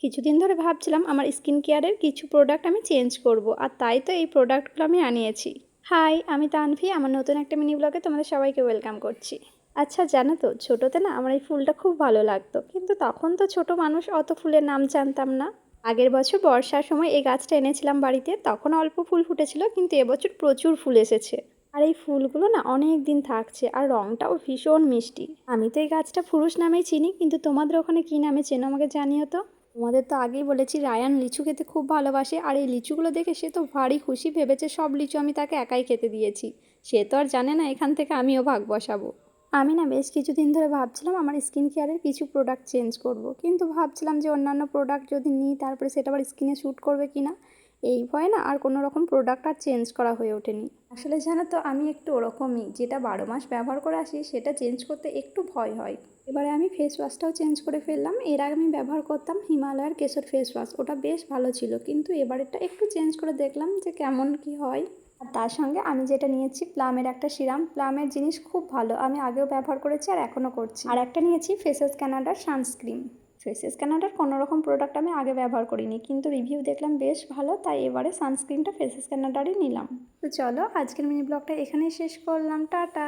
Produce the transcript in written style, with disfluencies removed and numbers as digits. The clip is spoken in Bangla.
কিছুদিন ধরে ভাবছিলাম আমার স্কিন কেয়ারের কিছু প্রোডাক্ট আমি চেঞ্জ করব, আর তাই তো এই প্রোডাক্টগুলো আমি আনিয়েছি। হাই, আমি তানভি। আমার নতুন একটা মিনি ব্লগে তোমাদের সবাইকে ওয়েলকাম করছি। আচ্ছা, জানো তো ছোটোতে না আমার এই ফুলটা খুব ভালো লাগতো, কিন্তু তখন তো ছোট মানুষ, অত ফুলের নাম জানতাম না। আগের বছর বর্ষার সময় এই গাছটা এনেছিলাম বাড়িতে, তখন অল্প ফুল ফুটেছিল, কিন্তু এবছর প্রচুর ফুল এসেছে। আর এই ফুলগুলো না অনেক দিন থাকছে, আর রঙটাও ভীষণ মিষ্টি। আমি তো এই গাছটা ফুরুষ নামেই চিনি, কিন্তু তোমাদের ওখানে কী নামে চেনো আমাকে জানিও তো। তোমাদের তো আগেই বলেছি রায়ান লিচু খেতে খুব ভালোবাসে, আর এই লিচুগুলো দেখে সে তো ভারী খুশি, ভেবেছে সব লিচু আমি তাকে একাই খেতে দিয়েছি। সে তো আর জানে না এখান থেকে আমিও ভাগ বসাবো। আমি না বেশ কিছুদিন ধরে ভাবছিলাম আমার স্কিন কেয়ারের কিছু প্রোডাক্ট চেঞ্জ করব, কিন্তু ভাবছিলাম যে অন্যান্য প্রোডাক্ট যদি নিই তারপরে সেটা আবার স্কিনে শ্যুট করবে কি না। এই ভয়ে না আর কোনো রকম প্রোডাক্ট আর চেঞ্জ করা হয়ে ওঠেনি। আসলে জানো তো আমি একটু ওরকমই, যেটা 12 মাস ব্যবহার করে আসি সেটা চেঞ্জ করতে একটু ভয় হয়। এবারে আমি ফেস ওয়াশটাও চেঞ্জ করে ফেললাম। এর আগে আমি ব্যবহার করতাম হিমালয়ার কেশর ফেস ওয়াশ, ওটা বেশ ভালো ছিল, কিন্তু এবারেরটা একটু চেঞ্জ করে দেখলাম যে কেমন কি হয়। আর তার সঙ্গে আমি যেটা নিয়েছি প্লামের একটা সিরাম। প্লামের জিনিস খুব ভালো, আমি আগেও ব্যবহার করেছি আর এখনও করছি। আর একটা নিয়েছি ফেসেস কানাডার সানস্ক্রিন। ফেসেস কানাডার কোনো রকম প্রোডাক্ট আমি আগে ব্যবহার করিনি, কিন্তু রিভিউ দেখলাম বেশ ভালো, তাই এবারে সানস্ক্রিনটা ফেসেস কানাডারই নিলাম। তো চলো, আজকের মিনি ব্লগটা এখানেই শেষ করলাম। টাটা।